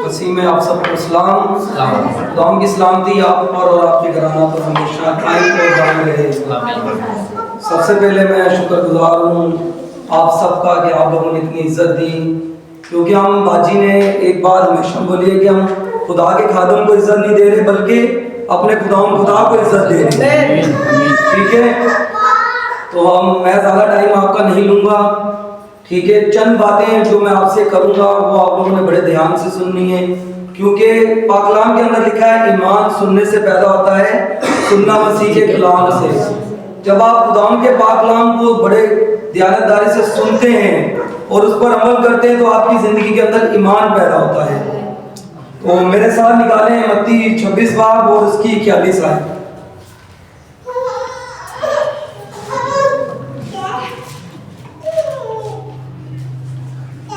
मसीह में आप सबको सलाम। खुदावंद की सलामती आप पर और आपके घराना पर हमेशा कायम और दायम रहे। सबसे पहले मैं शुक्रगुजार हूँ आप सबका कि आप लोगों ने इतनी इज्जत दी, क्योंकि हम बाजी ने एक बात हमेशा बोली है कि हम खुदा के खादम को इज्जत नहीं दे रहे बल्कि अपने खुदा को इज्जत दे रहे हैं। ठीक है, तो मैं ज़्यादा टाइम आपका नहीं लूँगा। ठीक है, चंद बातें जो मैं आपसे करूँगा वो आप लोगों ने बड़े ध्यान से सुननी है, क्योंकि पाक कलाम के अंदर लिखा है ईमान सुनने से पैदा होता है, सुनना मसीह के कलाम से। जब आप खुदावंद के पाक कलाम को बड़े दयानतदारी से सुनते हैं और उस पर अमल करते हैं तो आपकी ज़िंदगी के अंदर ईमान पैदा होता है। तो मेरे साथ निकालें मत्ती 26 बाब और उसकी 41 आयत।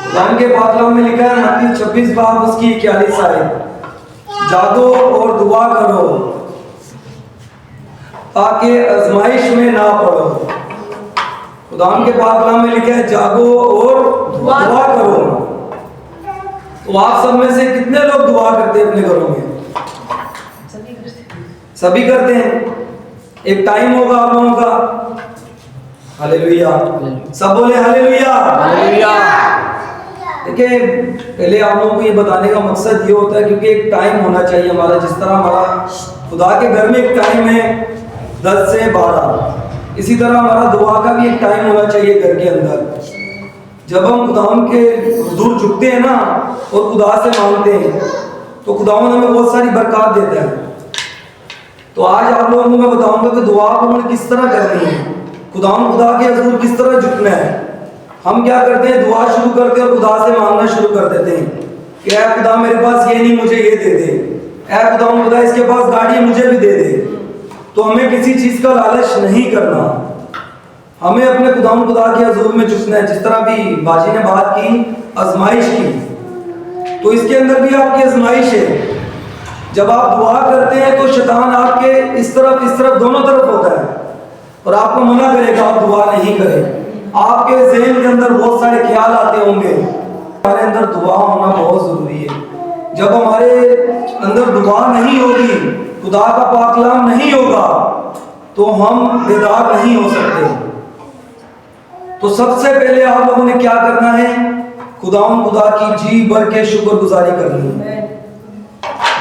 खुदावंद के पाक कलाम में लिखा है मत्ती 26 बाब उसकी 41 आयत, जागो और दुआ करो ताकि आजमाइश में ना पड़ो। खुदावंद के पाक कलाम में लिखा है जागो और दुआ करो। तो आप सब में से कितने लोग दुआ करते हैं अपने घरों में? सभी करते हैं। एक टाइम होगा आप लोगों का। हालेलुया, सब बोले हालेलुया। देखिए, पहले आप लोगों को ये बताने का मकसद ये होता है क्योंकि एक टाइम होना चाहिए हमारा, जिस तरह हमारा खुदा के घर में एक टाइम है 10 से 12, इसी तरह हमारा दुआ का भी एक टाइम होना चाहिए घर के अंदर। जब हम खुदावंद के हुजूर झुकते हैं ना और खुदा से मांगते हैं तो खुदावंद हमें बहुत सारी बरकत देता है। तो आज आप लोगों को मैं बताऊंगा कि दुआ को हमें किस तरह करनी है, खुदा के हुजूर किस तरह झुकना है। हम क्या करते हैं, दुआ शुरू करते हैं और खुदा से मांगना शुरू कर देते हैं कि ऐ खुदा मेरे पास ये नहीं, मुझे ये दे दे। ऐ खुदा इसके पास गाड़ी है, मुझे भी दे दे। तो हमें किसी चीज़ का लालच नहीं करना, हमें अपने खुदा के हुजूर में झुकना है। जिस तरह भी बाजी ने बात की आजमाइश की, तो इसके अंदर भी आपकी आजमाइश है। जब आप दुआ करते हैं तो शैतान आपके इस तरफ दोनों तरफ होता है और आपको मना करेगा आप दुआ नहीं करें। आपके ज़हन के अंदर बहुत सारे ख्याल आते होंगे। हमारे अंदर दुआ होना बहुत ज़रूरी है। जब हमारे अंदर दुआ नहीं होगी, खुदा का पाक कलाम नहीं होगा, तो हम बेदार नहीं हो सकते। तो सबसे पहले आप लोगों ने क्या करना है, खुदा की जी भर के शुक्रगुजारी करनी है।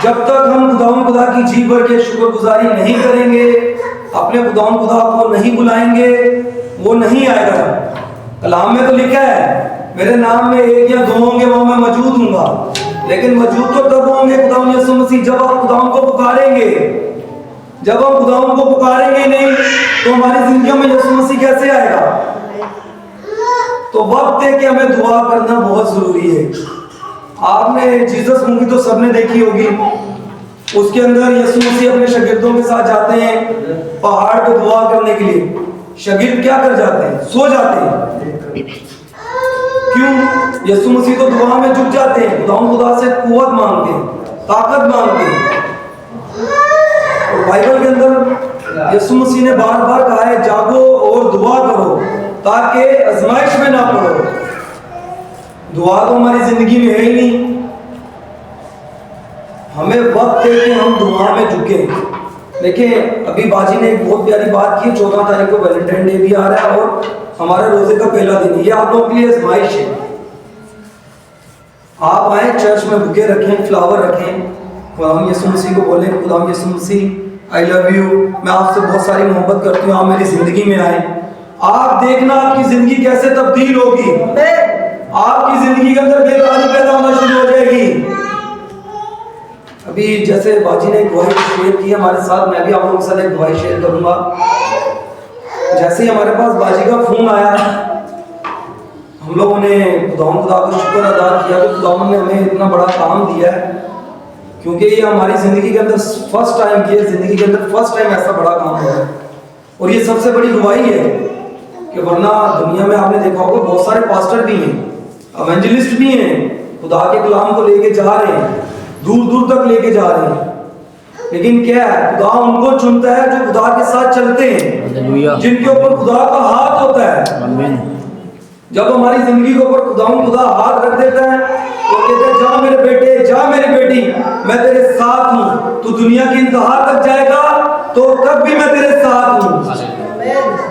जब तक हम खुदा की जी भर के शुक्रगुजारी नहीं करेंगे, अपने खुदा को नहीं बुलाएंगे, वो नहीं आएगा। कलाम में तो लिखा है मेरे नाम में एक या दो होंगे वो मैं मौजूद हूँगा, लेकिन मौजूद तो तब होंगे खुदा यीशु मसीह जब आप खुदा को पुकारेंगे। जब हम खुदा को पुकारेंगे नहीं तो हमारी जिंदगी में यीशु मसीह कैसे आएगा? तो वक्त है कि हमें दुआ करना बहुत जरूरी है। आपने जीसस मूवी तो सबने देखी होगी, उसके अंदर यीशु मसीह अपने शागिर्दों के साथ जाते हैं पहाड़ पर दुआ करने के लिए। शागिर्द क्या कर जाते हैं? सो जाते हैं। क्यों? यीशु मसीह तो दुआ में झुक जाते हैं, खुदा से कुव्वत मांगते हैं, ताकत मांगते हैं। और बाइबल के अंदर यीशु मसीह ने बार बार कहा है जागो और दुआ करो ताकि आजमाइश में ना पड़ो। दुआ तो हमारी जिंदगी में है ही नहीं। हमें वक्त है कि हम दुआ में झुके। देखिए, अभी बाजी ने एक बहुत प्यारी बात की, 14 तारीख को वैलेंटाइन डे भी आ रहा है और हमारे रोजे का पहला दिन है। ये आप लोगों के लिए आजमाइश है। आप आए चर्च में बुके रखें, फ्लावर रखें, खुदा यीशु मसीह को बोलें खुदा यीशु मसीह आई लव यू, मैं आपसे बहुत सारी मोहब्बत करती हूँ, आप मेरी जिंदगी में आए। आप देखना आपकी जिंदगी कैसे तब्दील होगी। आपकी जिंदगी के अंदर बेकारी पैदा होना शुरू हो जाएगी। अभी जैसे बाजी ने एक गवाही शेयर की हमारे साथ, मैं भी आप लोगों के साथ एक गवाही शेयर करूंगा। जैसे ही हमारे पास बाजी का फोन आया, हम लोगों ने खुदा का शुक्र अदा किया कि खुदा ने हमें इतना बड़ा काम दिया है, क्योंकि ये हमारी ज़िंदगी के अंदर फर्स्ट टाइम ऐसा बड़ा काम हुआ है। और ये सबसे बड़ी गवाही है कि वरना दुनिया में आपने देखा होगा बहुत सारे पास्टर भी हैं, एवेंजलिस्ट भी हैं, खुदा के कलाम को लेके जा रहे हैं, दूर दूर तक लेके जा रहे हैं, लेकिन क्या है, खुदा उनको चुनता है जो खुदा के साथ चलते हैं, जिनके ऊपर खुदा का हाथ होता है। जब हमारी जिंदगी के ऊपर खुदा हाथ रख देता है तो कहते हैं जा मेरे बेटे, जा मेरी बेटी, मैं तेरे साथ हूं। तू दुनिया की इंतहा तक जाएगा तो तब भी मैं तेरे साथ हूं।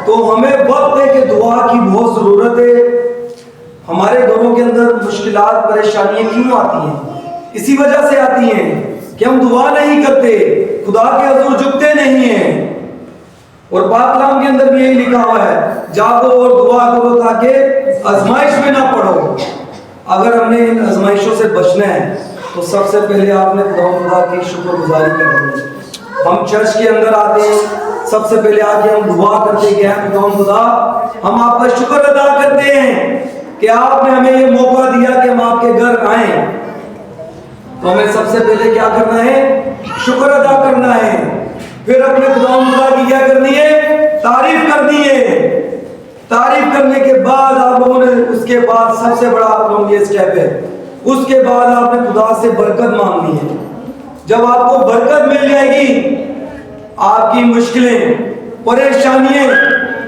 तो हमें वक्त है कि दुआ की बहुत जरूरत है। हमारे घरों के अंदर मुश्किलात परेशानियां क्यों आती हैं? इसी वजह से आती हैं कि हम दुआ नहीं करते, खुदा के हजूर झुकते नहीं हैं। और पाक कलाम के अंदर भी यही लिखा हुआ है, जागो और दुआ करो ताकि आजमाइश में ना पड़ो। अगर हमने इन आजमाइशों से बचना है तो सबसे पहले आपने खुदा की शुक्रगुजारी करनी है। हम चर्च के अंदर आते हैं, सबसे पहले आके हम दुआ करते हैं, खुदा हम आपका शुक्र अदा करते हैं कि आपने हमें ये मौका दिया कि हम आपके घर आए। तो हमें सबसे पहले क्या करना है? शुक्र अदा करना है। फिर अपने खुदा की क्या करनी है? तारीफ करनी है। तारीफ करने के बाद आप लोगों ने उसके बाद सबसे बड़ा आप लोगों ये स्टेप है, उसके बाद आपने खुदा से बरकत मांगनी है। जब आपको बरकत मिल जाएगी, आपकी मुश्किलें, परेशानियां,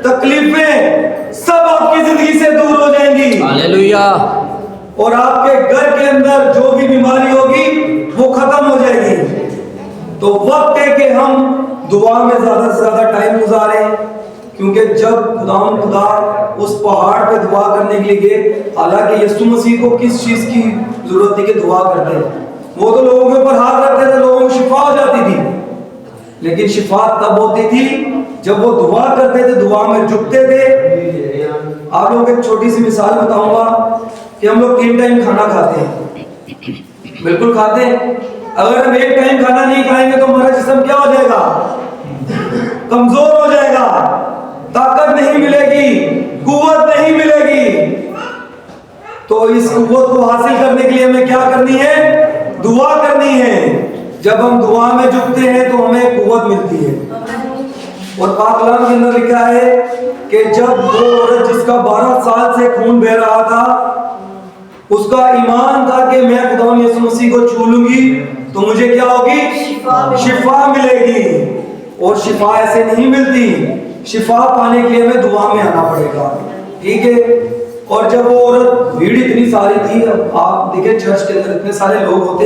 तकलीफें सब आपकी जिंदगी से दूर हो जाएंगी। हालेलुया। और आपके घर के अंदर जो भी बीमारी होगी वो खत्म हो जाएगी। तो वक्त है कि हम दुआ में ज्यादा से ज्यादा टाइम गुजारें, क्योंकि जब खुदा उस पहाड़ पे दुआ करने के लिए गए, हालांकि यीशु मसीह को किस चीज की जरूरत थी कि दुआ करते हैं? वो तो लोगों के ऊपर हाथ रखते थे, लोगों को शिफा हो जाती थी। लेकिन शिफा तब होती थी जब वो दुआ करते थे, दुआ में झुकते थे। आप लोगों को एक छोटी सी मिसाल बताऊंगा कि हम लोग 3 टाइम खाना खाते हैं, बिल्कुल खाते हैं। अगर हम 1 टाइम खाना नहीं खाएंगे तो हमारा जिस्म क्या हो जाएगा? कमजोर हो जाएगा, ताकत नहीं मिलेगी, कुव्वत नहीं मिलेगी। तो इस कुव्वत को हासिल करने के लिए हमें क्या करनी है? दुआ करनी है। जब हम दुआ में झुकते हैं तो हमें कुव्वत मिलती है। और पाक कलाम के अंदर लिखा है कि जब वो औरत जिसका 12 साल से खून बह रहा था, उसका ईमान था कि मैं खुदा यीशु मसीह को छू लूंगी तो मुझे क्या होगी? शिफा मिलेगी। और शिफा ऐसे नहीं मिलती, शिफा पाने के लिए हमें दुआ में आना पड़ेगा, ठीक है। और जब वो औरत, भीड़ इतनी सारी थी, आप देखिए चर्च के अंदर इतने सारे लोग होते,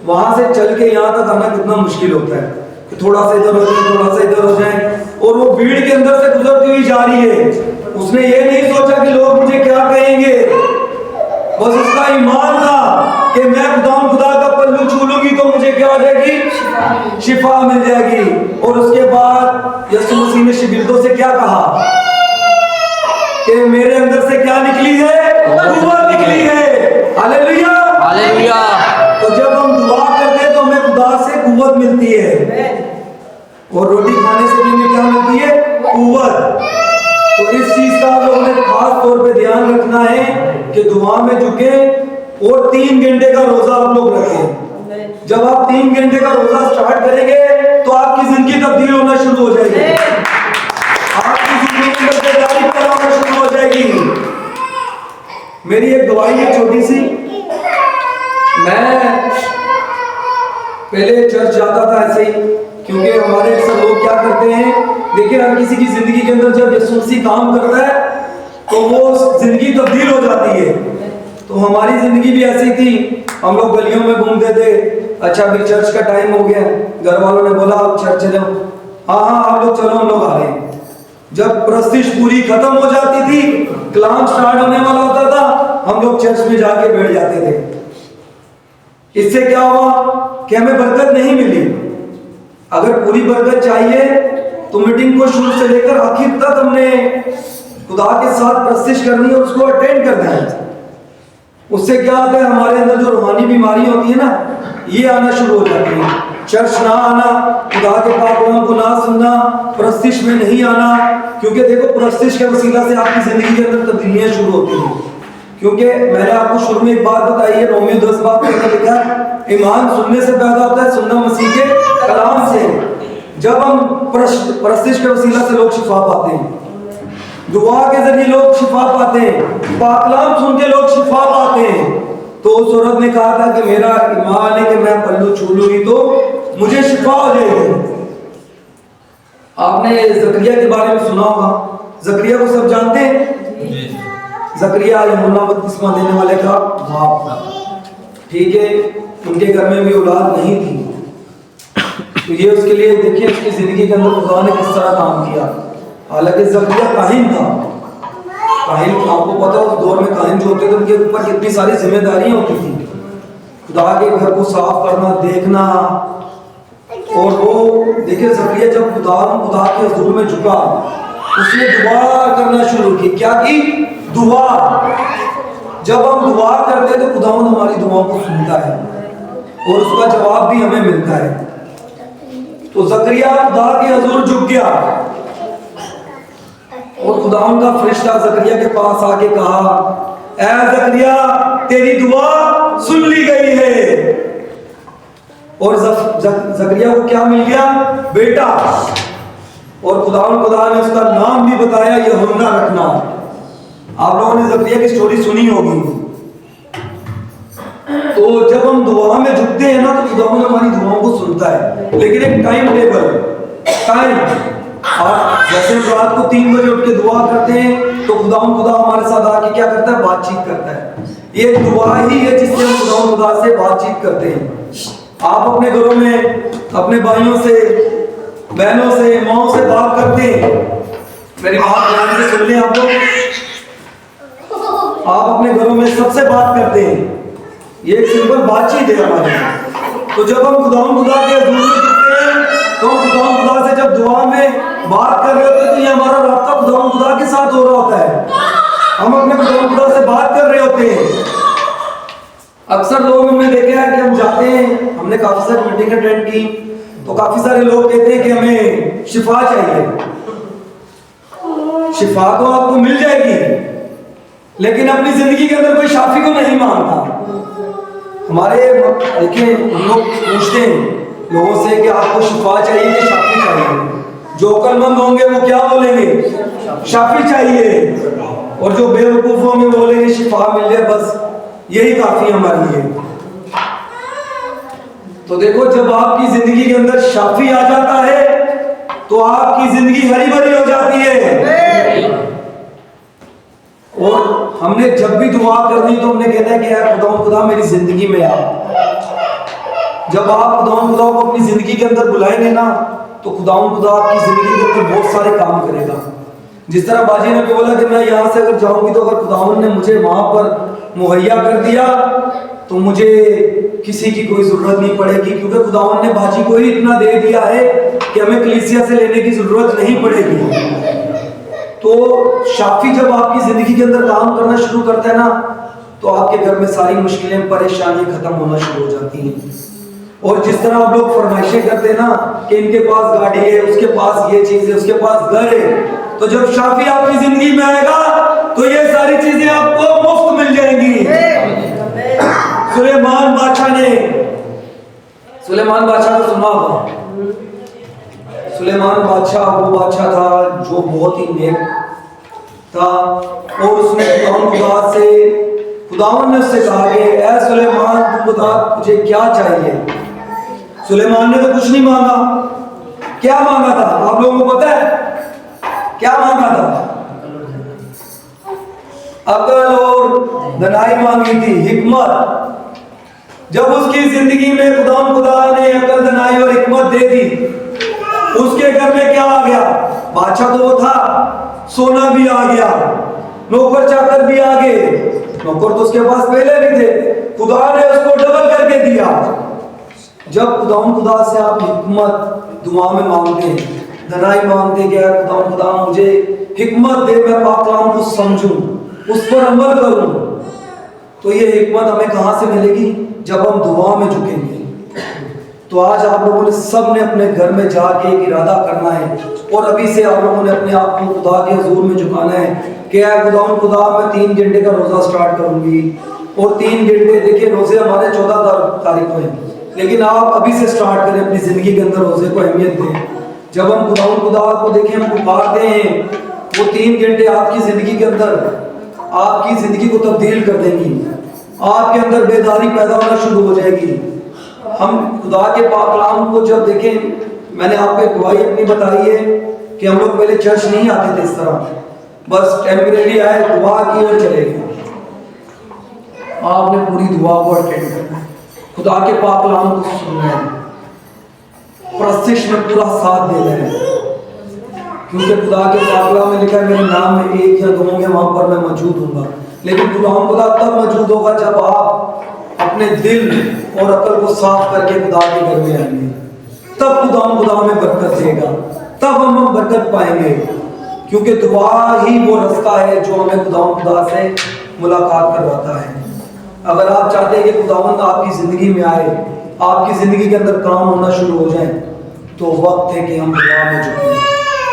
वहां से चल के यहाँ तक आना कितना मुश्किल होता है कि थोड़ा सा इधर हो जाए, थोड़ा सा इधर हो जाए। और वो भीड़ के अंदर से गुजरती हुई जा रही है। उसने ये नहीं सोचा कि लोग मुझे क्या कहेंगे, बस उसका ईमान था कि मैं खुदा का पल्लू छू लूंगी तो मुझे क्या हो जाएगी? शिफा मिल जाएगी। और उसके बाद यीशु मसीह ने शिगिर्दों से क्या कहा कि मेरे अंदर से क्या निकली है? कुव्वत निकली है। Hallelujah, hallelujah. तो जब हम दुआ करते हैं तो हमें खुदा से कुव्वत मिलती है, और रोटी खाने से भी हमें क्या मिलती है? कुव्वत। तो इस चीज का आप लोगों ने खास तौर पे ध्यान रखना है कि दुआ में झुके और 3 घंटे का रोजा आप लोग रखें। जब आप 3 घंटे का रोजा स्टार्ट करेंगे तो आपकी जिंदगी तब्दील होना शुरू हो जाएगी, आपकी जिंदगी में बदलाव होना शुरू हो जाएगी। मेरी एक दुआई है छोटी सी। मैं पहले चर्च जाता था ऐसे ही, क्योंकि हमारे अक्सर लोग क्या करते हैं, देखिए हर किसी की जिंदगी के अंदर जब यीशु मसीह काम करता है तो वो जिंदगी तब्दील हो जाती है। तो हमारी जिंदगी भी ऐसी थी, हम लोग गलियों में घूमते थे। अच्छा अभी चर्च का टाइम हो गया, घर वालों ने बोला आप चर्च चलो, हाँ आप लोग चलो, हम लोग आ रहे हैं। जब प्रस्तिश पूरी खत्म हो जाती थी, कलाम स्टार्ट होने वाला होता था, हम लोग चर्च में जाके बैठ जाते थे। इससे क्या हुआ कि हमें बरकत नहीं मिली। अगर पूरी बरकत चाहिए तो मीटिंग को शुरू से लेकर आखिर तक हमने खुदा के साथ प्रस्तिश करनी है, उसको अटेंड करना है। उससे क्या होता है, हमारे अंदर जो रूहानी बीमारी होती है ना, ये आना शुरू हो जाती है। चर्च ना आना, खुदा के पाक कलाम को ना सुनना, प्रस्तिश में नहीं आना, क्योंकि देखो प्रस्तिश के वसीला से आपकी जिंदगी के अंदर तब्दीलियां शुरू होती हैं। क्योंकि मैंने आपको शुरू में एक बात बताई है, रोमियो 10 बात के अंदर लिखा है, ईमान सुनने से पैदा होता है, सुनना मसीह के कलाम से। जब हम प्रस्तिश के वसीला से लोग शिफा पाते हैं, दुआ के जरिए लोग शिफा पाते हैं, पाक कलाम सुन के लोग शिफा पाते हैं। तो उस औरत ने कहा था कि मेरा ईमान है कि मैं पल्लू छू लूंगी तो मुझे शिफा हो जाएगी। आपने जकरिया के बारे में सुना होगा, जकरिया को सब जानते हैं। जकरिया बपतिस्मा देने वाले का बाप, ठीक है, उनके घर में भी औलाद नहीं थी। तो ये उसके लिए देखिए उसकी जिंदगी के अंदर खुदा ने किस तरह काम किया। हालांकि जकरिया काहिन था, काहिन आपको पता है उस दौर में काहिन जो होते थे उनके ऊपर कितनी सारी जिम्मेदारियां होती थी, खुदा के घर को साफ करना, देखना। और वो देखिए जकरिया जब खुदा के हुजूर में झुका, उसने दुआ करना शुरू की। क्या की? दुआ। जब हम दुआ करते हैं तो खुदावंद हमारी दुआओं को सुनता है और उसका जवाब भी हमें मिलता है। तो जकरिया खुदा के हुजूर झुक गया और खुदावंद का फरिश्ता जकरिया के पास आके कहा, ऐ जकरिया तेरी दुआ सुन ली गई है। और जकरिया को क्या मिल गया? बेटा। और खुदा ने उसका नाम भी बताया, यूहन्ना रखना। आप लोगों ने जकरिया की स्टोरी सुनी होगी। तो जब हम दुआ में झुकते हैं ना तो खुदा हमारी दुआओं को सुनता है, लेकिन एक टाइम टेबल, टाइम। आप जैसे रात को 3 बजे उठ के दुआ करते हैं तो खुदा हमारे साथ आके क्या करता है? बातचीत करता है। ये दुआ ही है जिससे हम खुदा से बातचीत करते हैं। आप अपने घरों में अपने भाइयों से, बहनों से, माओ से बात करते हैं। मेरी बात ध्यान से सुन लें आप लोग। आप अपने घरों में सबसे बात करते हैं, ये एक सिंपल बातचीत है हमारी। तो जब हम खुदा के हुजूर में झुकते हैं तो हम खुदा से जब दुआ में बात कर रहे होते हैं तो ये हमारा रास्ता खुदा के साथ हो रहा होता है। हम अपने खुदा से बात कर रहे होते हैं। अक्सर लोग हमने देखा है कि हम जाते हैं, हमने काफी सारी मीटिंग अटेंड की तो काफी सारे लोग कहते हैं कि हमें शिफा चाहिए। शिफा तो आपको मिल जाएगी, लेकिन अपनी जिंदगी के अंदर कोई शाफी को नहीं मानता। हमारे देखिए हम लोग पूछते हैं लोगों से कि आपको शिफा चाहिए कि शाफी चाहिए। जो अक्लमंद होंगे वो क्या बोलेंगे? शाफी चाहिए। और जो बेवकूफ होंगे बोलेंगे शिफा मिल जाए, बस यही काफी हमारे लिए। तो देखो जब आपकी जिंदगी के अंदर शाफी आ जाता है तो आपकी जिंदगी हरी भरी हो जाती है। और हमने जब भी दुआ करनी तो हमने कहना है कि यार खुदा मेरी जिंदगी में आ। जब आप खुदा को अपनी जिंदगी के अंदर बुलाएंगे ना तो खुदा आपकी जिंदगी के अंदर बहुत सारे काम करेगा। जिस तरह बाजी ने भी बोला कि मैं यहाँ से अगर जाऊंगी तो अगर खुदा ने मुझे वहां पर मुहैया कर दिया तो मुझे किसी की कोई जरूरत नहीं पड़ेगी, क्योंकि खुदावन ने बाजी को ही इतना दे दिया है कि हमें कलीसिया से लेने की जरूरत नहीं पड़ेगी। तो शाफी जब आपकी जिंदगी के अंदर काम करना शुरू करता है ना तो आपके घर में सारी मुश्किलें, परेशानियां खत्म होना शुरू हो जाती हैं। और जिस तरह आप लोग फरमाइशें करते हैं ना कि इनके पास गाड़ी है, उसके पास ये चीज है, उसके पास घर है, तो जब शाफी आपकी जिंदगी में आएगा तो ये सारी चीजें आपको मुफ्त मिल जाएंगी। सुलेमान बादशाह को सुना होगा। सुलेमान बादशाह वो बादशाह था जो बहुत ही नेक था और उसने खुदावन ने उससे कहा कि ऐ सुलेमान तू बता तुझे क्या चाहिए। सुलेमान ने तो कुछ नहीं मांगा। क्या मांगा था आप लोगों को पता है? क्या मांगा था? अकल और धनाई मांगी थी, हिकमत। जब उसकी जिंदगी में खुदा ने अकल, धनाई और हिकमत दे दी, उसके घर में क्या आ गया? बादशाह तो वो था, सोना भी आ गया, नौकर चाकर भी आ गए। नौकर तो उसके पास पहले भी थे, खुदा ने उसको डबल करके दिया। जब खुदा से आप हिकमत दुआ में मांगते हैं, धनाई मांगते क्या? खुदा मुझे हिकमत दे, मैं पाक कलाम को समझूं, उस पर अमल करूं। तो ये हिकमत हमें कहां से मिलेगी? जब हम दुआ में झुकेंगे। तो आज आप लोगों ने सब ने अपने घर में जाके एक इरादा करना है और अभी से आप लोगों ने अपने आप को खुदा के हुजूर में झुकाना है कि खुदा मैं 3 घंटे का रोजा स्टार्ट करूंगी। और 3 घंटे, देखिए रोजे हमारे 14 तारीख को हैं, लेकिन आप अभी से स्टार्ट करें, अपनी जिंदगी के अंदर रोजे को अहमियत दें। जब हम खुदा को देखें, हम पुकारते हैं, वो 3 घंटे आपकी जिंदगी के अंदर आपकी जिंदगी को तब्दील कर देंगी। आपके अंदर बेदारी पैदा होना शुरू हो जाएगी। हम खुदा के पाक कलाम को जब देखें, मैंने आपको एक गवाही अपनी बताई है कि हम लोग पहले चर्च नहीं आते थे इस तरह, बस टेम्परेरी आए, दुआ की और चले गए। आपने पूरी दुआ को अटेंड करना है, खुदा के पाक कलाम को सुनना है, प्रस्तिश में पूरा साथ देना है, क्योंकि खुदा के पाक कलाम में लिखा है मेरे नाम में एक या दो होंगे वहां पर मैं मौजूद हूँगा। लेकिन खुदा तब मौजूद होगा जब आप अपने दिल और अकल को साफ करके खुदा के घर में आएंगे, तब खुदा में बरकत देगा, तब हम बरकत पाएंगे, क्योंकि दुआ ही वो रास्ता है जो हमें खुदा से मुलाकात करवाता है। अगर आप चाहते हैं कि खुदावंद आपकी ज़िंदगी में आए, आपकी ज़िंदगी के अंदर काम होना शुरू हो जाए, तो वक्त है कि हम दुआ में झुकें।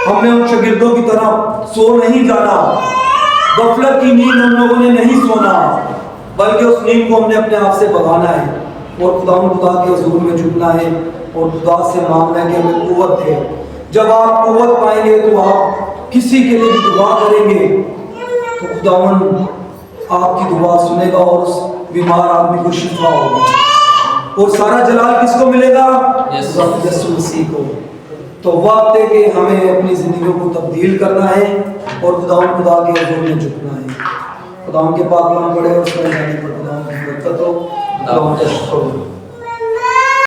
हमने उन शागिर्दों की तरह सो नहीं जाना, गफलत की नींद हम लोगों ने नहीं सोना, बल्कि उस नींद को हमने अपने आप से भगाना है और खुदा के हुजूर में झुकना है और खुदा से मांगना है कि हमें कुव्वत दे। जब आप कुव्वत पाएंगे तो आप किसी के लिए भी दुआ करेंगे तो खुदावंद आपकी दुआ सुनेगा और उस बीमार आदमी को शिफा होगा। और सारा जलाल किसको मिलेगा? यीशु मसीह को। तो वक्त है कि हमें अपनी जिंदगियों को तब्दील करना है और खुदा के हुजूर में झुकना है। खुदा के पाक कलाम पढ़े और उसमें जाने पर खुदा की बरकत हो।